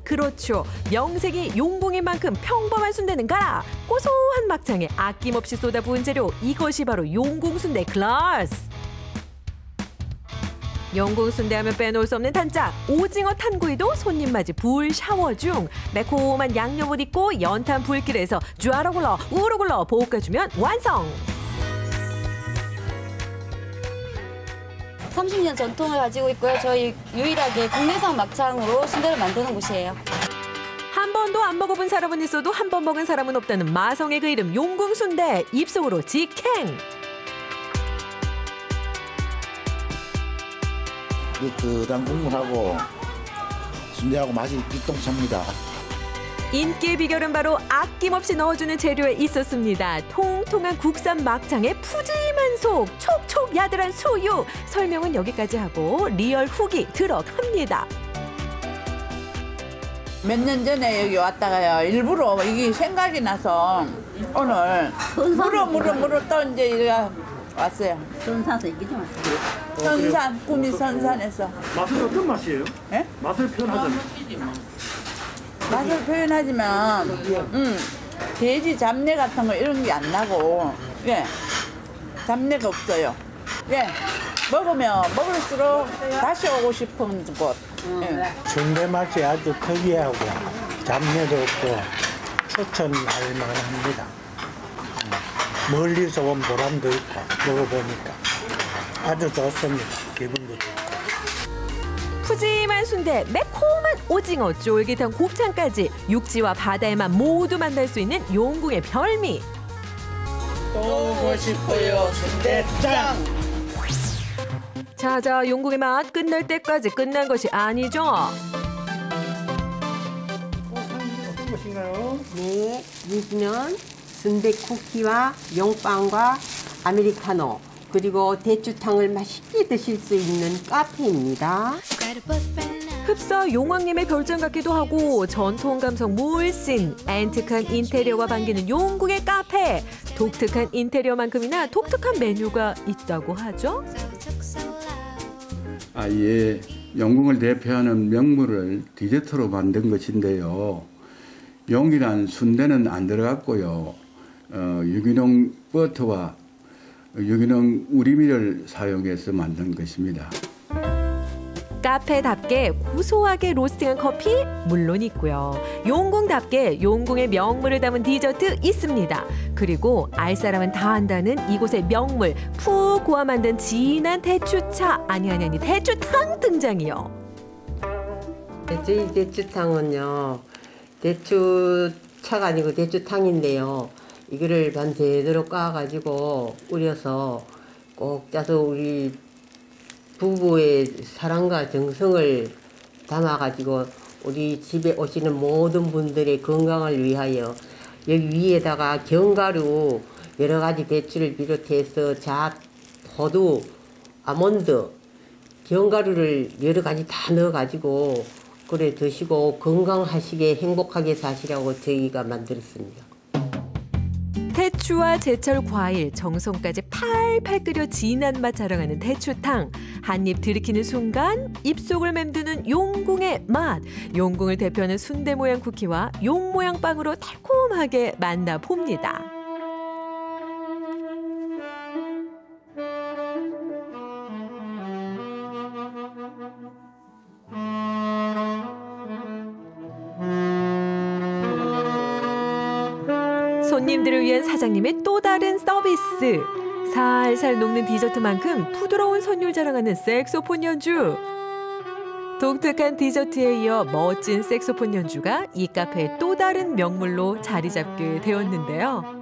그렇죠. 명색이 용궁인 만큼 평범한 순대는 가라. 고소한 막창에 아낌없이 쏟아부은 재료, 이것이 바로 용궁 순대 클래스. 용궁 순대하면 빼놓을 수 없는 단짝, 오징어 탄구이도 손님 맞이 불 샤워 중. 매콤한 양념옷 입고 연탄 불길에서 쭈아로 굴러 우로 굴러 볶아주면 완성.
30년 전통을 가지고 있고요. 저희 유일하게 국내산 막창으로 순대를 만드는 곳이에요.
한 번도 안 먹어본 사람은 있어도 한 번 먹은 사람은 없다는 마성의 그 이름 용궁 순대. 입속으로 직행.
뜨뜻한 국물하고 순대하고 맛이 일동찹니다.
인기의 비결은 바로 아낌없이 넣어주는 재료에 있었습니다. 통통한 국산 막창에 푸짐한 속, 촉촉 야들한 수육. 설명은 여기까지 하고 리얼 후기 들어갑니다.
몇 년 전에 여기 왔다가요. 일부러 이게 생각이 나서 오늘 무르 또 이제 이래 왔어요.
선산에서 이게 좀 왔어요.
선산, 구미 선산에서.
맛은 어떤 맛이에요?
예?
맛을 표현하자면.
맛을 표현하지만 돼지 잡내 같은 거 이런 게 안 나고 예 잡내가 없어요. 예 먹으면 먹을수록 다시 오고 싶은 곳. 예.
순대 맛이 아주 특이하고 잡내도 없고 추천할 만합니다. 멀리서 온 보람도 있고 먹어보니까 아주 좋습니다. 기분도 좋고.
푸짐한 순대, 매콤한 오징어, 쫄깃한 곱창까지 육지와 바다의 맛 모두 만날 수 있는 용궁의 별미.
또 오고 싶어요, 순대짱.
자자, 용궁의 맛 끝날 때까지 끝난 것이 아니죠.
어떤 것인가요?
네, 여기는 순대 쿠키와 용빵과 아메리카노 그리고 대추탕을 맛있게 드실 수 있는 카페입니다.
흡사 용왕님의 별장 같기도 하고 전통 감성 물씬, 앤틱한 인테리어와 반기는 용궁의 카페. 독특한 인테리어만큼이나 독특한 메뉴가 있다고 하죠.
예, 용궁을 대표하는 명물을 디저트로 만든 것인데요. 용이란 순대는 안 들어갔고요. 유기농 버터와 유기농 우리미를 사용해서 만든 것입니다.
카페답게 고소하게 로스팅한 커피 물론 있고요. 용궁답게 용궁의 명물을 담은 디저트 있습니다. 그리고 알사람은 다 한다는 이곳의 명물 푹 고아 만든 진한 대추차 아니 대추탕 등장이요.
저희 대추탕은요. 대추차가 아니고 대추탕인데요. 이거를 반 제대로 까가지고 우려서 꼭 짜서 우리 부부의 사랑과 정성을 담아가지고 우리 집에 오시는 모든 분들의 건강을 위하여 여기 위에다가 견과류 여러 가지 대추를 비롯해서 잣, 호두, 아몬드, 견과류를 여러 가지 다 넣어가지고 그래 드시고 건강하시게 행복하게 사시라고 저희가 만들었습니다.
대추와 제철 과일, 정성까지 팔팔 끓여 진한 맛 자랑하는 대추탕. 한 입 들이키는 순간 입속을 맴드는 용궁의 맛. 용궁을 대표하는 순대 모양 쿠키와 용 모양 빵으로 달콤하게 만나봅니다. 손님들을 위한 사장님의 또 다른 서비스. 살살 녹는 디저트만큼 부드러운 선율 자랑하는 색소폰 연주. 독특한 디저트에 이어 멋진 색소폰 연주가 이 카페의 또 다른 명물로 자리 잡게 되었는데요.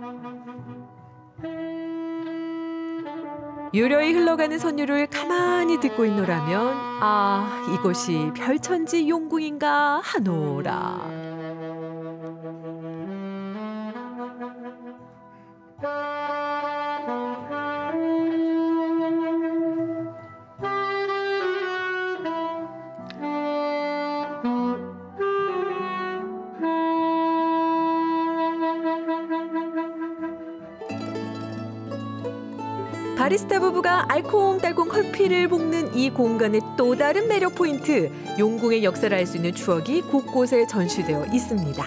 유려히 흘러가는 선율을 가만히 듣고 있노라면 아, 이곳이 별천지 용궁인가 하노라. 바리스타 부부가 알콩달콩 커피를 볶는 이 공간의 또 다른 매력 포인트, 용궁의 역사를 알 수 있는 추억이 곳곳에 전시되어 있습니다.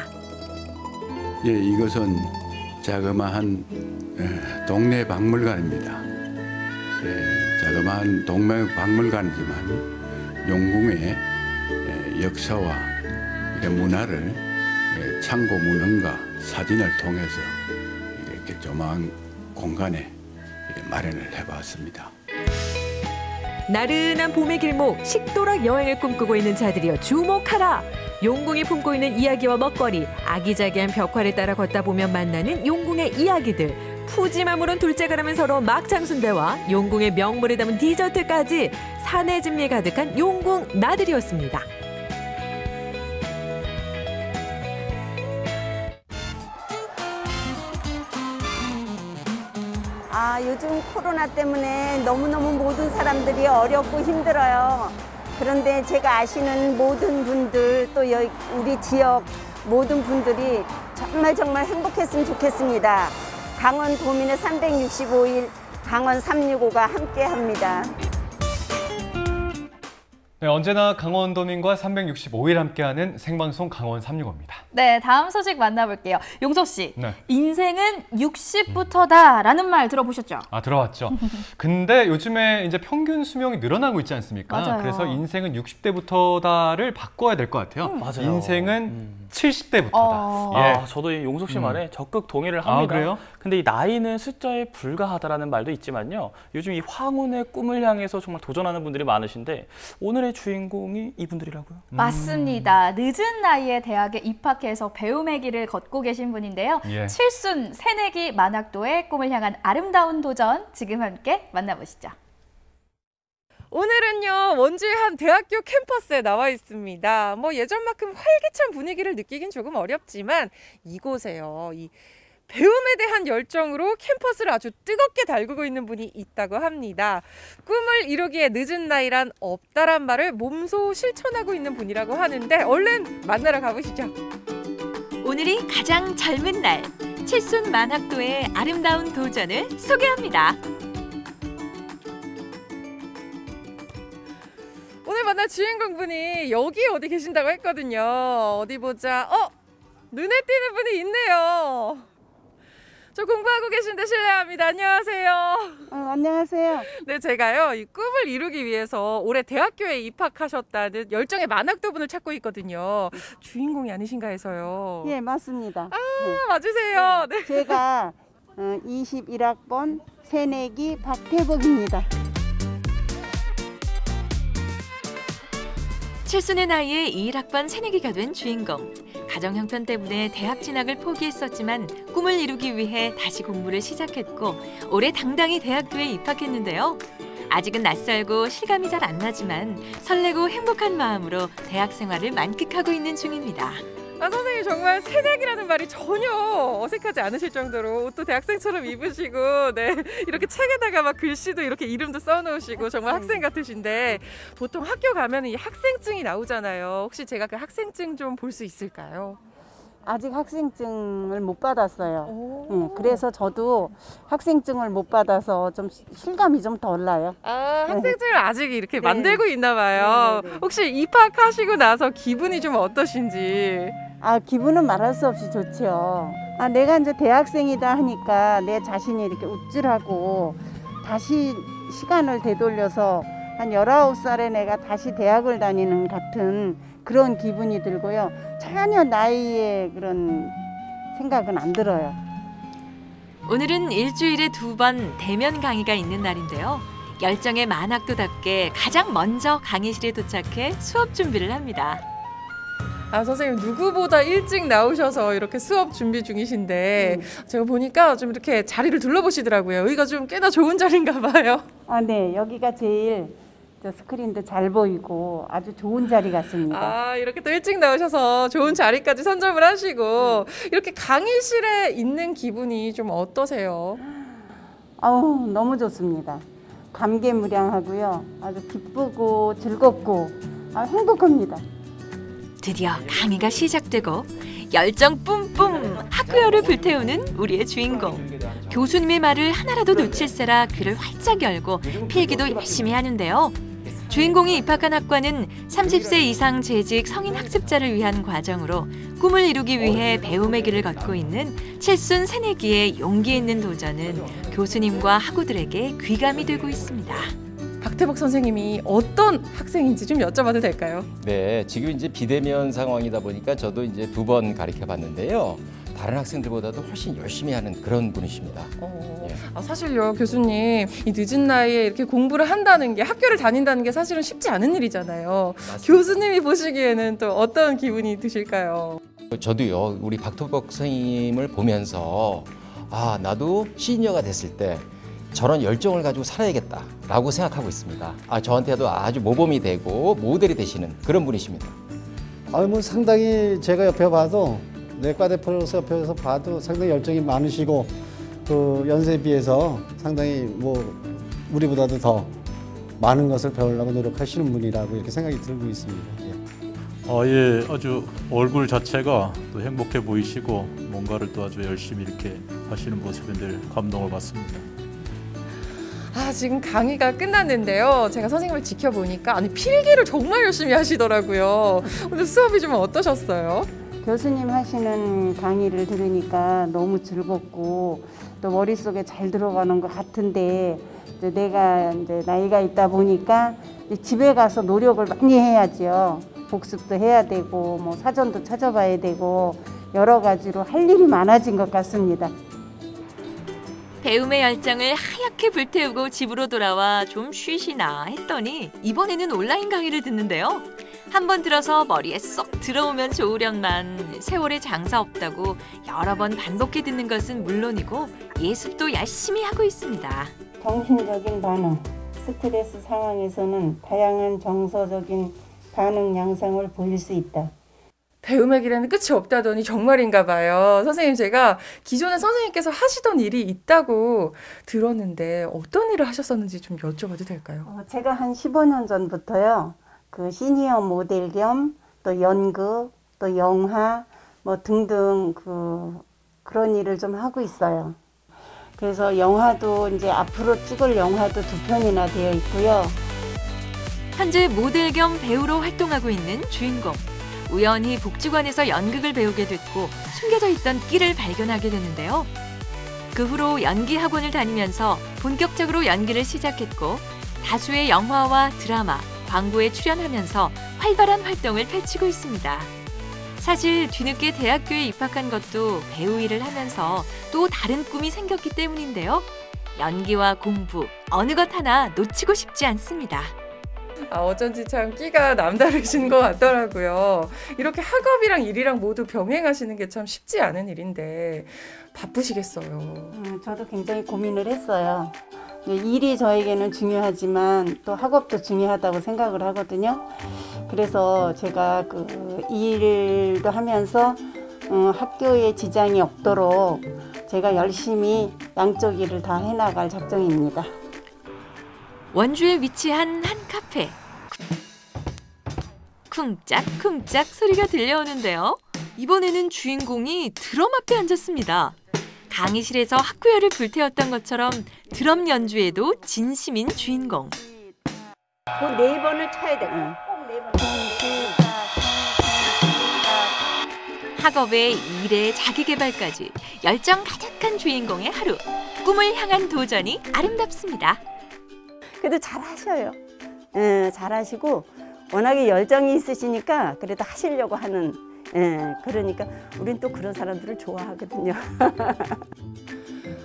예, 이것은 자그마한 동네 박물관입니다. 예, 자그마한 동네 박물관이지만 용궁의 역사와 문화를 창고 문헌과 사진을 통해서 이렇게 조망 공간에 마련을 해봤습니다.
나른한 봄의 길목, 식도락 여행을 꿈꾸고 있는 자들이여 주목하라! 용궁이 품고 있는 이야기와 먹거리, 아기자기한 벽화를 따라 걷다 보면 만나는 용궁의 이야기들, 푸짐한 물은 둘째가라면 서러운 막창순대와 용궁의 명물을 담은 디저트까지 산의 진미 가득한 용궁 나들이었습니다.
요즘 코로나 때문에 너무너무 모든 사람들이 어렵고 힘들어요. 그런데 제가 아시는 모든 분들 또 우리 지역 모든 분들이 정말 행복했으면 좋겠습니다. 강원 도민의 365일 강원 365가 함께합니다.
네, 언제나 강원도민과 365일 함께하는 생방송 강원 365입니다.
네, 다음 소식 만나볼게요. 용석 씨,
네.
인생은 60부터다라는 말 들어보셨죠?
아, 들어봤죠. 근데 요즘에 이제 평균 수명이 늘어나고 있지 않습니까?
맞아요.
그래서 인생은 60대부터다를 바꿔야 될 것 같아요.
맞아요.
인생은 70대부터다.
예. 저도 이 용석 씨 말에 적극 동의를 합니다.
그래요?
근데 이 나이는 숫자에 불과하다라는 말도 있지만요. 요즘 이 황혼의 꿈을 향해서 정말 도전하는 분들이 많으신데 오늘의 주인공이 이분들이라고요?
맞습니다. 늦은 나이에 대학에 입학해서 배움의 길을 걷고 계신 분인데요.
예.
칠순 새내기 만학도의 꿈을 향한 아름다운 도전, 지금 함께 만나보시죠.
오늘은요, 원주의 한 대학교 캠퍼스에 나와 있습니다. 뭐 예전만큼 활기찬 분위기를 느끼긴 조금 어렵지만 이곳에요, 이 배움에 대한 열정으로 캠퍼스를 아주 뜨겁게 달구고 있는 분이 있다고 합니다. 꿈을 이루기에 늦은 나이란 없다란 말을 몸소 실천하고 있는 분이라고 하는데 얼른 만나러 가보시죠.
오늘이 가장 젊은 날, 칠순 만학도의 아름다운 도전을 소개합니다.
오늘 만날 주인공분이 여기 어디 계신다고 했거든요. 어디 보자. 눈에 띄는 분이 있네요. 저 공부하고 계신데 실례합니다. 안녕하세요.
안녕하세요.
네, 제가요, 이 꿈을 이루기 위해서 올해 대학교에 입학하셨다는 열정의 만학도분을 찾고 있거든요. 주인공이 아니신가 해서요.
예, 맞습니다.
네. 맞으세요. 네.
제가 21학번 새내기 박태복입니다.
칠순의 나이에 21학번 새내기가 된 주인공. 가정 형편 때문에 대학 진학을 포기했었지만 꿈을 이루기 위해 다시 공부를 시작했고 올해 당당히 대학교에 입학했는데요. 아직은 낯설고 실감이 잘 안 나지만 설레고 행복한 마음으로 대학 생활을 만끽하고 있는 중입니다.
선생님 정말 새내기라는 말이 전혀 어색하지 않으실 정도로 옷도 대학생처럼 입으시고, 네, 이렇게 책에다가 막 글씨도 이렇게 이름도 써놓으시고 정말 학생 같으신데 보통 학교 가면 이 학생증이 나오잖아요. 혹시 제가 그 학생증 좀 볼 수 있을까요?
아직 학생증을 못 받았어요. 네, 그래서 저도 학생증을 못 받아서 좀 실감이 좀 덜 나요.
학생증을 아직 이렇게 만들고 있나 봐요. 혹시 입학하시고 나서 기분이 좀 어떠신지?
기분은 말할 수 없이 좋죠. 내가 이제 대학생이다 하니까 내 자신이 이렇게 우쭐하고 다시 시간을 되돌려서 한 19살에 내가 다시 대학을 다니는 같은 그런 기분이 들고요. 전혀 나이의 그런 생각은 안 들어요.
오늘은 일주일에 2번 대면 강의가 있는 날인데요. 열정의 만학도답게 가장 먼저 강의실에 도착해 수업 준비를 합니다.
아, 선생님 누구보다 일찍 나오셔서 이렇게 수업 준비 중이신데 제가 보니까 좀 이렇게 자리를 둘러보시더라고요. 여기가 좀 꽤나 좋은 자리인가 봐요.
아, 네. 여기가 제일 스크린도 잘 보이고 아주 좋은 자리 같습니다.
아, 이렇게 또 일찍 나오셔서 좋은 자리까지 선점을 하시고 이렇게 강의실에 있는 기분이 좀 어떠세요?
아우, 너무 좋습니다. 감개무량하고요. 아주 기쁘고 즐겁고 행복합니다.
드디어 강의가 시작되고 열정 뿜뿜 학구열을 불태우는 우리의 주인공. 교수님의 말을 하나라도 놓칠세라 귀를 활짝 열고 필기도 열심히 하는데요. 주인공이 입학한 학과는 30세 이상 재직 성인 학습자를 위한 과정으로 꿈을 이루기 위해 배움의 길을 걷고 있는 칠순 새내기의 용기 있는 도전은 교수님과 학우들에게 귀감이 되고 있습니다.
박태복 선생님이 어떤 학생인지 좀 여쭤봐도 될까요?
네, 지금 이제 비대면 상황이다 보니까 저도 이제 2번 가르쳐 봤는데요. 다른 학생들보다도 훨씬 열심히 하는 그런 분이십니다. 예.
사실요, 교수님, 이 늦은 나이에 이렇게 공부를 한다는 게, 학교를 다닌다는 게 사실은 쉽지 않은 일이잖아요. 맞습니다. 교수님이 보시기에는 또 어떤 기분이 드실까요?
저도요, 우리 박태복 선생님을 보면서 아, 나도 시니어가 됐을 때 저런 열정을 가지고 살아야겠다라고 생각하고 있습니다. 저한테도 아주 모범이 되고 모델이 되시는 그런 분이십니다.
뭐 상당히 제가 옆에 봐도 내과 대표로서 옆에서 봐도 상당히 열정이 많으시고 또 연세에 비해서 상당히 우리보다도 더 많은 것을 배우려고 노력하시는 분이라고 이렇게 생각이 들고 있습니다.
예, 아주 얼굴 자체가 또 행복해 보이시고 뭔가를 또 아주 열심히 이렇게 하시는 모습에 늘 감동을 받습니다.
지금 강의가 끝났는데요. 제가 선생님을 지켜보니까 필기를 정말 열심히 하시더라고요. 오늘 수업이 좀 어떠셨어요?
교수님 하시는 강의를 들으니까 너무 즐겁고 또 머릿속에 잘 들어가는 것 같은데 내가 이제 나이가 있다 보니까 집에 가서 노력을 많이 해야죠. 복습도 해야 되고 사전도 찾아봐야 되고 여러 가지로 할 일이 많아진 것 같습니다.
배움의 열정을 하얗게 불태우고 집으로 돌아와 좀 쉬시나 했더니 이번에는 온라인 강의를 듣는데요. 한번 들어서 머리에 쏙 들어오면 좋으련만 세월의 장사 없다고 여러 번 반복해 듣는 것은 물론이고 예습도 열심히 하고 있습니다.
정신적인 반응, 스트레스 상황에서는 다양한 정서적인 반응 양상을 보일 수 있다.
배움의 길에는 끝이 없다더니 정말인가 봐요. 선생님, 제가 기존에 선생님께서 하시던 일이 있다고 들었는데 어떤 일을 하셨었는지 좀 여쭤봐도 될까요?
제가 한 15년 전부터요. 그 시니어 모델 겸 또 연극, 또 영화 등등 그런 일을 좀 하고 있어요. 그래서 영화도 이제 앞으로 찍을 영화도 2편이나 되어 있고요.
현재 모델 겸 배우로 활동하고 있는 주인공. 우연히 복지관에서 연극을 배우게 됐고 숨겨져 있던 끼를 발견하게 되는데요. 그 후로 연기 학원을 다니면서 본격적으로 연기를 시작했고 다수의 영화와 드라마, 광고에 출연하면서 활발한 활동을 펼치고 있습니다. 사실 뒤늦게 대학교에 입학한 것도 배우 일을 하면서 또 다른 꿈이 생겼기 때문인데요. 연기와 공부, 어느 것 하나 놓치고 싶지 않습니다.
어쩐지 참 끼가 남다르신 것 같더라고요. 이렇게 학업이랑 일이랑 모두 병행하시는 게 참 쉽지 않은 일인데 바쁘시겠어요.
저도 굉장히 고민을 했어요. 일이 저에게는 중요하지만 또 학업도 중요하다고 생각을 하거든요. 그래서 제가 일도 하면서 학교에 지장이 없도록 제가 열심히 양쪽 일을 다 해나갈 작정입니다.
원주에 위치한 한 카페. 쿵짝쿵짝 소리가 들려오는데요. 이번에는 주인공이 드럼 앞에 앉았습니다. 강의실에서 학구열을 불태웠던 것처럼 드럼 연주에도 진심인 주인공.
그 4번을 쳐야 돼. 꼭 4번.
학업에 일에 자기개발까지 열정 가득한 주인공의 하루. 꿈을 향한 도전이 아름답습니다.
그래도 잘하셔요. 잘하시고 워낙에 열정이 있으시니까 그래도 하시려고 하는 그러니까 우린 또 그런 사람들을 좋아하거든요.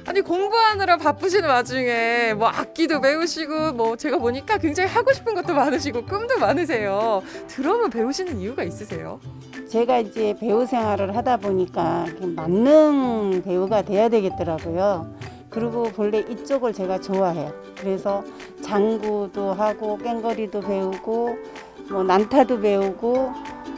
아니 공부하느라 바쁘신 와중에 뭐 악기도 배우시고 뭐 제가 보니까 굉장히 하고 싶은 것도 많으시고 꿈도 많으세요. 드럼을 배우시는 이유가 있으세요?
제가 이제 배우 생활을 하다 보니까 만능 배우가 돼야 되겠더라고요. 그리고 본래 이쪽을 제가 좋아해요. 그래서 장구도 하고 꽹거리도 배우고 뭐 난타도 배우고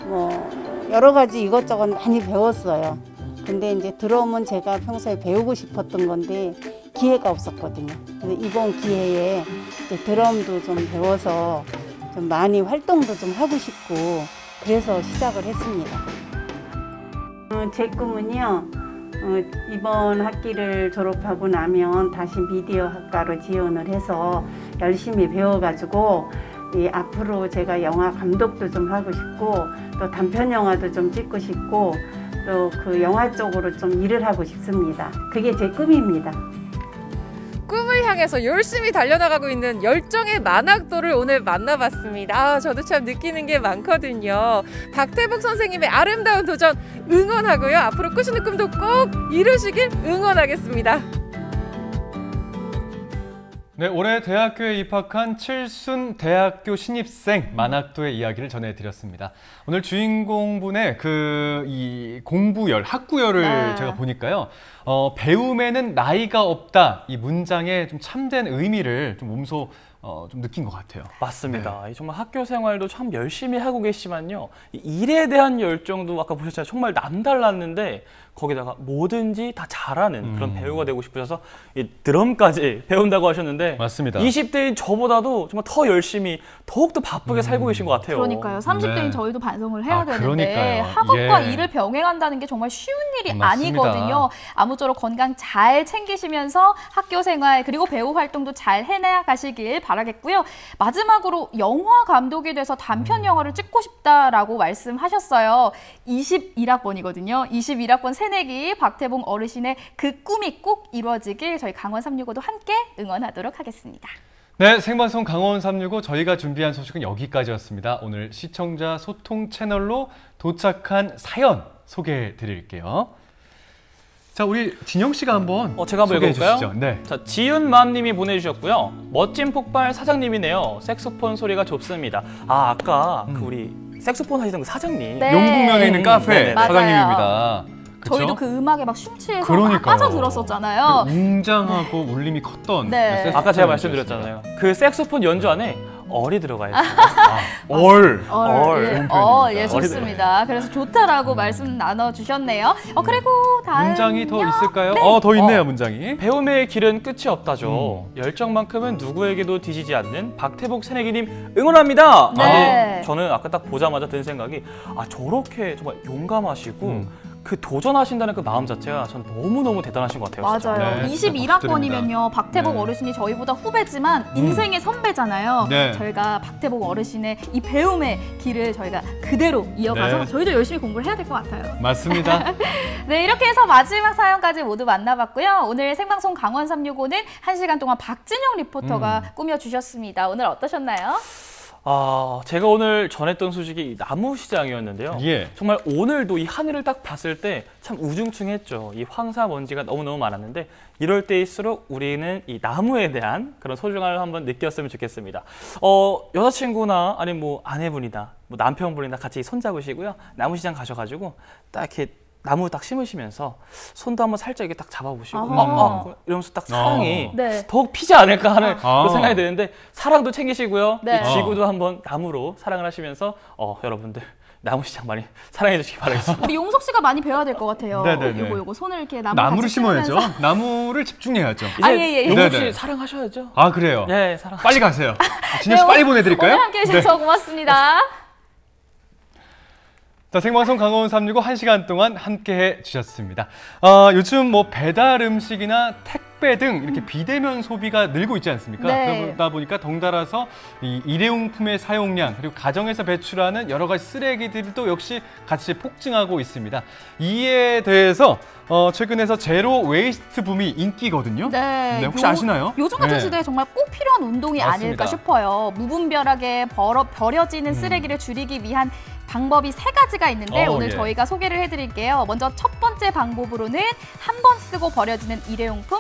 뭐 여러 가지 이것저것 많이 배웠어요. 근데 이제 드럼은 제가 평소에 배우고 싶었던 건데 기회가 없었거든요. 그래서 이번 기회에 이제 드럼도 좀 배워서 좀 많이 활동도 좀 하고 싶고 그래서 시작을 했습니다. 제 꿈은요. 이번 학기를 졸업하고 나면 다시 미디어 학과로 지원을 해서 열심히 배워가지고 앞으로 제가 영화 감독도 좀 하고 싶고 또 단편 영화도 좀 찍고 싶고 또 그 영화 쪽으로 좀 일을 하고 싶습니다. 그게 제 꿈입니다.
꿈을 향해서 열심히 달려나가고 있는 열정의 만학도를 오늘 만나봤습니다. 저도 참 느끼는 게 많거든요. 박태복 선생님의 아름다운 도전 응원하고요. 앞으로 꾸시는 꿈도 꼭 이루시길 응원하겠습니다.
네, 올해 대학교에 입학한 칠순 대학교 신입생 만학도의 이야기를 전해드렸습니다. 오늘 주인공분의 이 공부열, 학구열을 제가 보니까요. 배움에는 나이가 없다. 이 문장의 좀 참된 의미를 좀 몸소 좀 느낀 것 같아요.
맞습니다. 네. 정말 학교 생활도 참 열심히 하고 계시지만요. 일에 대한 열정도 아까 보셨잖아요. 정말 남달랐는데 거기다가 뭐든지 다 잘하는 그런 배우가 되고 싶으셔서 이 드럼까지 배운다고 하셨는데
맞습니다.
20대인 저보다도 정말 더 열심히 더욱더 바쁘게 살고 계신 것 같아요.
그러니까요. 30대인 저희도 반성을 해야 되는데
그러니까요.
학업과 일을 병행한다는 게 정말 쉬운 일이
맞습니다.
아니거든요. 아무쪼록 건강 잘 챙기시면서 학교 생활 그리고 배우 활동도 잘 해나가시길 바라겠고요. 마지막으로 영화 감독이 돼서 단편 영화를 찍고 싶다라고 말씀하셨어요. 21학번이거든요. 21학번 새내기 박태봉 어르신의 그 꿈이 꼭 이루어지길 저희 강원 365도 함께 응원하도록 하겠습니다.
네, 생방송 강원 365 저희가 준비한 소식은 여기까지였습니다. 오늘 시청자 소통 채널로 도착한 사연 소개해 드릴게요. 자, 우리 진영 씨가 한번
제가 한번 읽어볼까요?
네.
자, 지윤맘님이 보내주셨고요. 멋진 폭발 사장님이네요. 색소폰 소리가 좁습니다. 아까 그 우리 색소폰 하시던 그 사장님.
네.
용궁면에 있는 카페
맞아요.
사장님입니다. 그쵸?
저희도 그 음악에 막 심취해서
그러니까요.
빠져들었었잖아요.
웅장하고 울림이 컸던
네.
아까 제가 말씀드렸잖아요. 그 색소폰 연주 안에 얼이 들어가 있어요.
예, 좋습니다. 그래서 좋다라고 말씀 나눠주셨네요. 그리고 다음
문장이 더 있을까요?
네.
더 있네요, 문장이.
배움의 길은 끝이 없다죠. 열정만큼은 누구에게도 뒤지지 않는 박태복 새내기님 응원합니다.
네.
저는 아까 딱 보자마자 든 생각이 저렇게 정말 용감하시고 그 도전하신다는 그 마음 자체가 전 너무너무 대단하신 것 같아요. 진짜.
맞아요.
네,
21학번이면요. 박태복 어르신이 저희보다 후배지만 인생의 선배잖아요.
네.
저희가 박태복 어르신의 이 배움의 길을 저희가 그대로 이어가서
네.
저희도 열심히 공부를 해야 될 것 같아요.
맞습니다.
네, 이렇게 해서 마지막 사연까지 모두 만나봤고요. 오늘 생방송 강원 365는 1시간 동안 박진영 리포터가 꾸며주셨습니다. 오늘 어떠셨나요?
제가 오늘 전했던 소식이 나무시장이었는데요.
예.
정말 오늘도 이 하늘을 딱 봤을 때 참 우중충했죠. 이 황사 먼지가 너무너무 많았는데 이럴 때일수록 우리는 이 나무에 대한 그런 소중함을 한번 느꼈으면 좋겠습니다. 여자친구나 아니면 뭐 아내분이나 뭐 남편분이나 같이 손잡으시고요. 나무시장 가셔가지고 딱 이렇게 나무 딱 심으시면서 손도 한번 살짝 이렇게 딱 잡아보시고 이러면서 딱 사랑이 더욱 피지 않을까 하는 그 생각이 드는데 사랑도 챙기시고요.
네.
이 지구도 한번 나무로 사랑을 하시면서 여러분들 나무시장 많이 사랑해 주시기 바라겠습니다.
우리 용석 씨가 많이 배워야 될 것 같아요.
네네네.
요거 손을 이렇게
나무를 심어야죠. 나무를 집중해야죠.
이제 용석 씨 사랑하셔야죠.
그래요?
네, 사랑.
빨리 가세요. 진영 씨 빨리 보내드릴까요?
오늘 함께해 주셔서 고맙습니다.
자, 생방송 강원 365 1시간 동안 함께해 주셨습니다. 요즘 뭐 배달 음식이나 택배 등 이렇게 비대면 소비가 늘고 있지 않습니까?
네.
그러다 보니까 덩달아서 이 일회용품의 사용량 그리고 가정에서 배출하는 여러 가지 쓰레기들도 역시 같이 폭증하고 있습니다. 이에 대해서 최근에서 제로 웨이스트 붐이 인기거든요.
네,
혹시 아시나요?
요즘 같은
네.
시대에 정말 꼭 필요한 운동이
맞습니다.
아닐까 싶어요. 무분별하게 버려지는 쓰레기를 줄이기 위한 방법이 3가지가 있는데 오늘
예.
저희가 소개를 해드릴게요. 먼저 첫 번째 방법으로는 한 번 쓰고 버려지는 일회용품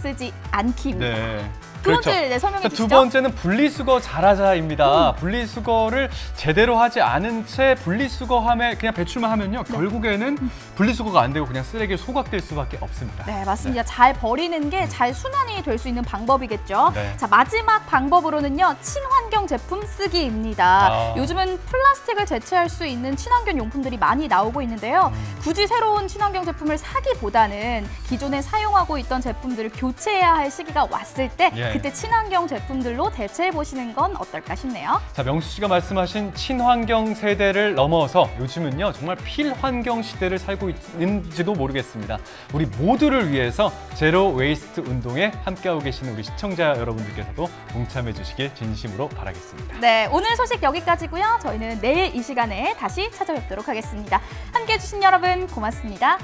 쓰지 않기입니다.
네.
두 번째 네, 설명해 주시죠.
두 번째는 분리수거 잘하자입니다. 분리수거를 제대로 하지 않은 채 분리수거함에 그냥 배출만 하면요. 결국에는 분리수거가 안 되고 그냥 쓰레기에 소각될 수밖에 없습니다.
네, 맞습니다. 잘 버리는 게 잘 순환이 될 수 있는 방법이겠죠.
네.
자, 마지막 방법으로는요. 친환경 제품 쓰기입니다. 요즘은 플라스틱을 대체할 수 있는 친환경 용품들이 많이 나오고 있는데요. 굳이 새로운 친환경 제품을 사기보다는 기존에 사용하고 있던 제품들을 교체해야 할 시기가 왔을 때 그때 친환경 제품들로 대체해보시는 건 어떨까 싶네요.
자, 명수 씨가 말씀하신 친환경 세대를 넘어서 요즘은요. 정말 필환경 시대를 살고 있는지도 모르겠습니다. 우리 모두를 위해서 제로 웨이스트 운동에 함께하고 계시는 우리 시청자 여러분들께서도 동참해 주시길 진심으로 바라겠습니다.
네, 오늘 소식 여기까지고요. 저희는 내일 이 시간에 다시 찾아뵙도록 하겠습니다. 함께해 주신 여러분 고맙습니다.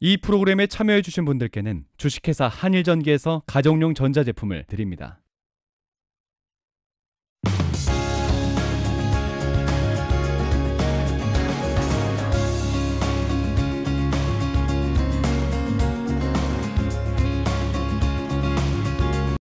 이 프로그램에 참여해 주신 분들께는 주식회사 한일전기에서 가정용 전자제품을 드립니다.